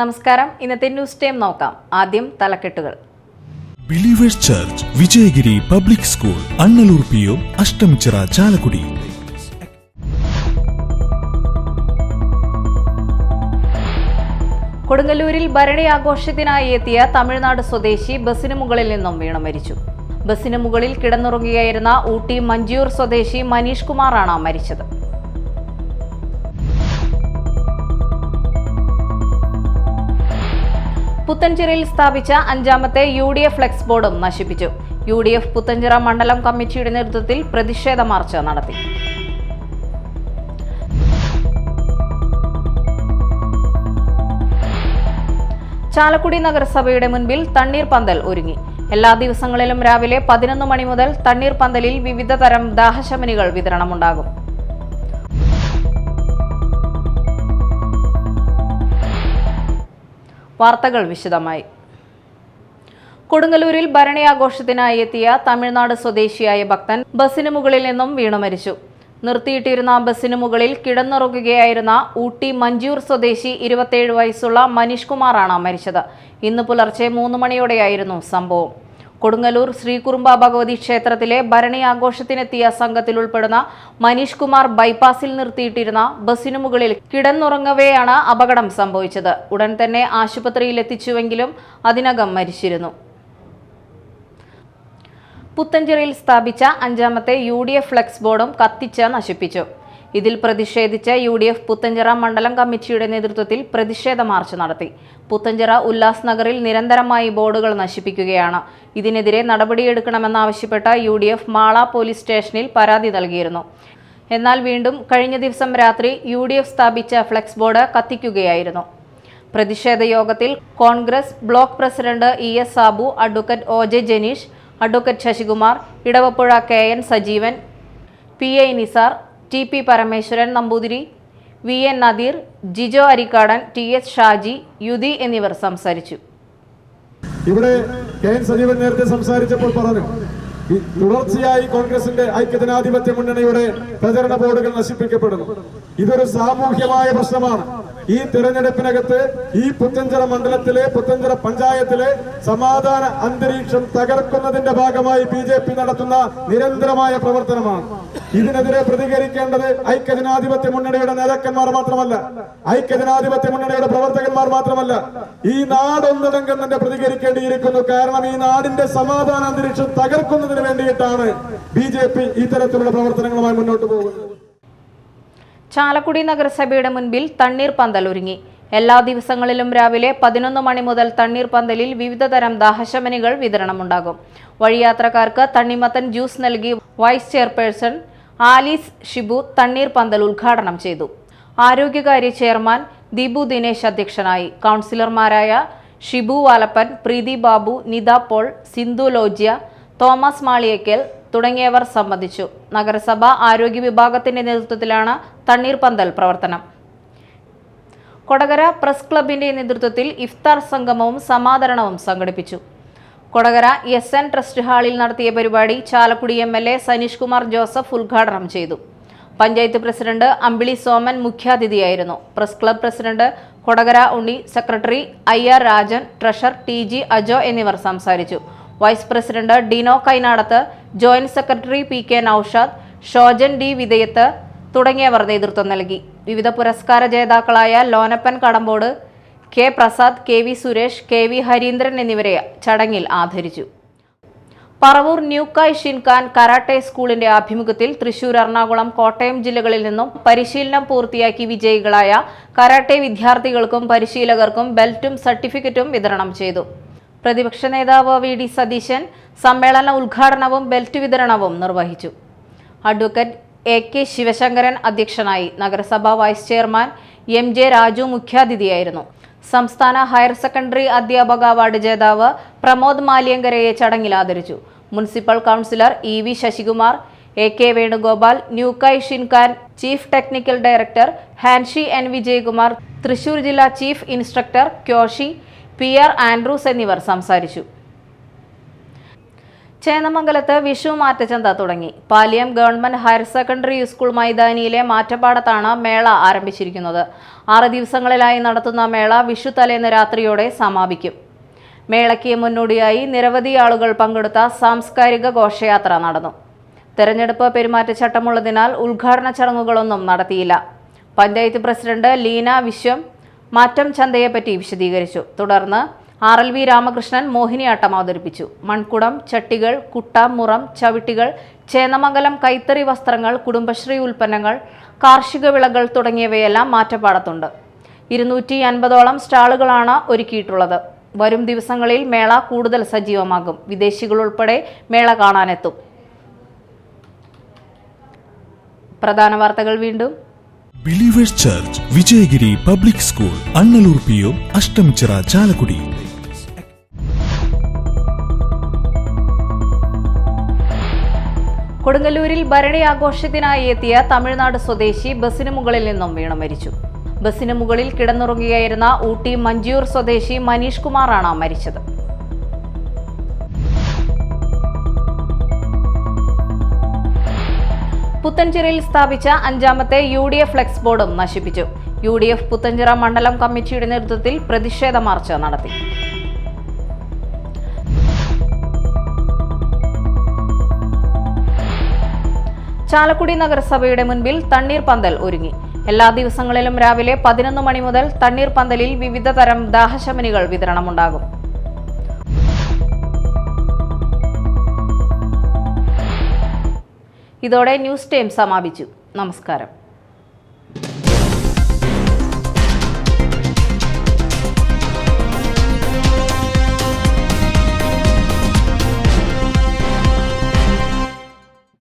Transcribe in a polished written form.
നമസ്കാരം. ഇന്നത്തെ news time നോക്കാം. ആദ്യം തലക്കെട്ടുകൾ. Believers church Vijayagiri public school, Annallur PO, Ashtamichira, Chalakudy. കൊടുങ്ങല്ലൂരിൽ ഭരണി ആഘോഷത്തിനായി എത്തിയ തമിഴ്നാട് സ്വദേശി ബസിന് മുകളിൽ നിന്നും വീണ് മരിച്ചു. ബസിന് മുകളിൽ കിടന്നുറങ്ങുകയായിരുന്ന ഊട്ടി മഞ്ചൂർ സ്വദേശി മനീഷ് കുമാറാണ് മരിച്ചത്. പുത്തൻചിറയിൽ സ്ഥാപിച്ച 5ാമത്തെ UDF ഫ്ലെക്സ് ബോർഡും നശിപ്പിച്ചു. UDF പുത്തൻചിറ മണ്ഡലം കമ്മിറ്റിയുടെ നേതൃത്വത്തിൽ പ്രതിഷേധ മാർച്ച് നടത്തി. ചാലക്കുടി നഗരസഭയുടെ മുൻപിൽ തണ്ണീർ പന്തൽ ഒരുങ്ങി. എല്ലാ ദിവസങ്ങളിലും രാവിലെ 11 മണി മുതൽ തണ്ണീർ പന്തലിൽ വിവിധ തരം ദാഹശമനികൾ വിതരണമുണ്ടാകും. വാർത്തകൾ വിശദമായി. കൊടുങ്ങല്ലൂരിൽ ഭരണി ആഘോഷത്തിനായി എത്തിയ തമിഴ്നാട് സ്വദേശിയായ ഭക്തൻ ബസിന് മുകളിൽ നിന്നും വീണു മരിച്ചു. നിർത്തിയിട്ടിരുന്ന ബസിന് മുകളിൽ കിടന്നുറങ്ങുകയായിരുന്ന ഊട്ടി മഞ്ചൂർ സ്വദേശി 27 വയസ്സുള്ള മനീഷ് കുമാറാണ് മരിച്ചത്. ഇന്ന് പുലർച്ചെ 3 മണിയോടെയായിരുന്നു സംഭവം. കൊടുങ്ങല്ലൂർ ശ്രീകുറുമ്പ ഭഗവതി ക്ഷേത്രത്തിലെ ഭരണി ആഘോഷത്തിനെത്തിയ സംഘത്തിൽ ഉൾപ്പെടുന്ന മനീഷ് കുമാർ ബൈപ്പാസിൽ നിർത്തിയിട്ടിരുന്ന ബസിനു മുകളിൽ കിടന്നുറങ്ങവെയാണ് അപകടം സംഭവിച്ചത്. ഉടൻ തന്നെ ആശുപത്രിയിൽ എത്തിച്ചുവെങ്കിലും അതിനകം മരിച്ചിരുന്നു. പുത്തൻചിറയിൽ സ്ഥാപിച്ച 5ാമത്തെ UDF ഫ്ലെക്സ് ബോർഡും കത്തിച്ച് നശിപ്പിച്ചു. ഇതിൽ പ്രതിഷേധിച്ച് UDF പുത്തൻചിറ മണ്ഡലം കമ്മിറ്റിയുടെ നേതൃത്വത്തിൽ പ്രതിഷേധ മാർച്ച് നടത്തി. പുത്തൻചിറ ഉല്ലാസ് നഗറിൽ നിരന്തരമായി ബോർഡുകൾ നശിപ്പിക്കുകയാണ്. ഇതിനെതിരെ നടപടിയെടുക്കണമെന്നാവശ്യപ്പെട്ട UDF മാള പോലീസ് സ്റ്റേഷനിൽ പരാതി നൽകിയിരുന്നു. എന്നാൽ വീണ്ടും കഴിഞ്ഞ ദിവസം രാത്രി UDF സ്ഥാപിച്ച ഫ്ലെക്സ് ബോർഡ് കത്തിക്കുകയായിരുന്നു. പ്രതിഷേധ യോഗത്തിൽ Congress block president ES Sabu, advocate OJ Janeesh, advocate Sasikumar, Idavappuzha KN Sajeevan, PI Nisar, TP Parameswaran Namboothiri, VN Nadeer, Jijo Arikkadan, TS Shaji, Yuthi എന്നിവർ സംസാരിച്ചു. ഇവിടെ KN സജീവൻ നേരത്തെ സംസാരിച്ചപ്പോൾ പറഞ്ഞു, തുടർച്ചയായി കോൺഗ്രസിന്റെ ഐക്യജനാധിപത്യ മുന്നണിയുടെ പ്രചരണ ബോർഡുകൾ നശിപ്പിക്കപ്പെടുന്നു. ഇതൊരു സാമൂഹ്യമായ പ്രശ്നമാണ്. ഈ തിരഞ്ഞെടുപ്പിനകത്ത് ഈ പുത്തൻചിറ മണ്ഡലത്തിലെ പുത്തൻചിറ പഞ്ചായത്തിലെ സമാധാന അന്തരീക്ഷം തകർക്കുന്നതിന്റെ ഭാഗമായി BJP നടത്തുന്ന നിരന്തരമായ പ്രവർത്തനമാണ്. ഇതിനെതിരെ പ്രതികരിക്കേണ്ടത് ഐക്യജനാധിപത്യ മുന്നണിയുടെ നേതാക്കന്മാർ മാത്രമല്ല, ഐക്യജനാധിപത്യ മുന്നണിയുടെ പ്രവർത്തകന്മാർ മാത്രമല്ല, ഈ നാടൊന്നടങ്കം തന്നെ പ്രതികരിക്കേണ്ടിയിരിക്കുന്നു. കാരണം ഈ നാടിന്റെ സമാധാന അന്തരീക്ഷം തകർക്കുന്നതിന് വേണ്ടിയിട്ടാണ് BJP ഇത്തരത്തിലുള്ള പ്രവർത്തനങ്ങളുമായി മുന്നോട്ട് പോകുന്നത്. ചാലക്കുടി നഗരസഭയുടെ മുൻപിൽ തണ്ണീർ പന്തൽ ഒരുങ്ങി. എല്ലാ ദിവസങ്ങളിലും രാവിലെ 11 മണി മുതൽ തണ്ണീർ പന്തലിൽ വിവിധ തരം ദാഹശമനികൾ വിതരണമുണ്ടാകും. വഴിയാത്രക്കാർക്ക് തണ്ണിമത്തൻ ജ്യൂസ് നൽകി വൈസ് ചെയർപേഴ്സൺ ആലീസ് ഷിബു തണ്ണീർ പന്തൽ ഉദ്ഘാടനം ചെയ്തു. ആരോഗ്യകാര്യ ചെയർമാൻ ദീപു ദിനേശ് അധ്യക്ഷനായി. കൗൺസിലർമാരായ ഷിബു വാലപ്പൻ, പ്രീതി ബാബു, നിത പോൾ, സിന്ധു ലോജ്യ, തോമസ് മാളിയേക്കൽ തുടങ്ങിയവർ സംബന്ധിച്ചു. നഗരസഭ ആരോഗ്യ വിഭാഗത്തിന്റെ നേതൃത്വത്തിലാണ് തണ്ണീർ പന്തൽ പ്രവർത്തനം. കൊടകര പ്രസ് ക്ലബിന്റെ നേതൃത്വത്തിൽ ഇഫ്താർ സംഗമവും സമാദരണവും സംഘടിപ്പിച്ചു. കൊടകര SN ട്രസ്റ്റ് ഹാളിൽ നടത്തിയ പരിപാടി ചാലക്കുടി MLA സനീഷ് കുമാർ ജോസഫ് ഉദ്ഘാടനം ചെയ്തു. പഞ്ചായത്ത് പ്രസിഡന്റ് അമ്പിളി സോമൻ മുഖ്യാതിഥിയായിരുന്നു. Press club president Kodakara Unni, secretary IR Rajan, treasurer TG Ajo എന്നിവർ സംസാരിച്ചു. Vice president Dino Kainadath, joint secretary PK Noushad, Shojan D Vidheyath തുടങ്ങിയവർ നേതൃത്വം നൽകി. വിവിധ പുരസ്കാര ജേതാക്കളായ Lonappan Kadampode, K Prasad, KV Suresh, KV Harindran എന്നിവരെ ചടങ്ങിൽ ആദരിച്ചു. പറവൂർ ന്യൂക്കായ് ഷിൻകാൻ കരാട്ടെ സ്കൂളിന്റെ ആഭിമുഖ്യത്തിൽ തൃശൂർ, എറണാകുളം, കോട്ടയം ജില്ലകളിൽ നിന്നും പരിശീലനം പൂർത്തിയാക്കി വിജയികളായ കരാട്ടെ വിദ്യാർത്ഥികൾക്കും പരിശീലകർക്കും ബെൽറ്റും സർട്ടിഫിക്കറ്റും വിതരണം ചെയ്തു. പ്രതിപക്ഷ നേതാവ് VD സതീശൻ സമ്മേളന ഉദ്ഘാടനവും ബെൽറ്റ് വിതരണവും നിർവഹിച്ചു. അഡ്വക്കേറ്റ് AK ശിവശങ്കരൻ അധ്യക്ഷനായി. നഗരസഭ വൈസ് ചെയർമാൻ MJ രാജു മുഖ്യാതിഥിയായിരുന്നു. സംസ്ഥാന ഹയർ സെക്കൻഡറി അധ്യാപക അവാർഡ് ജേതാവ് പ്രമോദ് മാലിയങ്കരയെ ചടങ്ങിൽ ആദരിച്ചു. Municipal councillor EV Sasikumar, AK Venugopal, ന്യൂക്കായ് ഷിൻകാൻ chief technical director Hanshi N Vijayakumar, Thrissur ജില്ലാ chief instructor Kyoshi PR Andrews എന്നിവർ സംസാരിച്ചു. ചേന്നമംഗലത്ത് വിഷു മാറ്റച്ചന്ത തുടങ്ങി. Paliyam government higher secondary school മൈതാനിയിലെ മാറ്റപ്പാടത്താണ് മേള ആരംഭിച്ചിരിക്കുന്നത്. 6 ദിവസങ്ങളിലായി നടത്തുന്ന മേള വിഷു തലേന്ന് രാത്രിയോടെ സമാപിക്കും. മേളയ്ക്ക് മുന്നോടിയായി നിരവധി ആളുകൾ പങ്കെടുത്ത സാംസ്കാരിക ഘോഷയാത്ര നടന്നു. തെരഞ്ഞെടുപ്പ് പെരുമാറ്റച്ചട്ടമുള്ളതിനാൽ ഉദ്ഘാടന ചടങ്ങുകളൊന്നും നടത്തിയില്ല. പഞ്ചായത്ത് പ്രസിഡന്റ് ലീന വിശ്വം മാറ്റം ചന്തയെപ്പറ്റി വിശദീകരിച്ചു. തുടർന്ന് RLV രാമകൃഷ്ണൻ മോഹിനിയാട്ടം അവതരിപ്പിച്ചു. മൺകുടം, ചട്ടികൾ, കുട്ട, മുറം, ചവിട്ടികൾ, ചേന്നമംഗലം കൈത്തറി വസ്ത്രങ്ങൾ, കുടുംബശ്രീ ഉൽപ്പന്നങ്ങൾ, കാർഷിക വിളകൾ തുടങ്ങിയവയെല്ലാം മാറ്റപ്പാടത്തുണ്ട്. 250ഓളം സ്റ്റാളുകളാണ് ഒരുക്കിയിട്ടുള്ളത്. വരും ദിവസങ്ങളിൽ മേള കൂടുതൽ സജീവമാകും. വിദേശികൾ ഉൾപ്പെടെ മേള കാണാനെത്തും. പ്രധാന വാർത്തകൾ വീണ്ടും. Believers church, Vijayagiri public school, Annallur PO, Ashtamichira, Chalakudy. കൊടുങ്ങല്ലൂരിൽ ഭരണി ആഘോഷത്തിനായി എത്തിയ തമിഴ്നാട് സ്വദേശി ബസിന് മുകളിൽ നിന്നും വീണു മരിച്ചു. ബസിന് മുകളിൽ കിടന്നുറങ്ങുകയായിരുന്ന ഊട്ടി മഞ്ചൂർ സ്വദേശി മനീഷ് കുമാറാണ് മരിച്ചത്. പുത്തൻചിറയിൽ സ്ഥാപിച്ച 5ാമത്തെ UDF ഫ്ലെക്സ് ബോർഡും നശിപ്പിച്ചു. UDF പുത്തൻചിറ മണ്ഡലം കമ്മിറ്റിയുടെ നേതൃത്വത്തിൽ പ്രതിഷേധ മാർച്ച് നടത്തി. ചാലക്കുടി നഗരസഭയുടെ മുൻപിൽ തണ്ണീർപന്തൽ ഒരുങ്ങി. എല്ലാ ദിവസങ്ങളിലും രാവിലെ 11 മണി മുതൽ തണ്ണീർപന്തലിൽ വിവിധ തരം ദാഹശമനികൾ വിതരണമുണ്ടാകും. ഇതോടെ ന്യൂസ് ടൈം സമാപിച്ചു. നമസ്കാരം.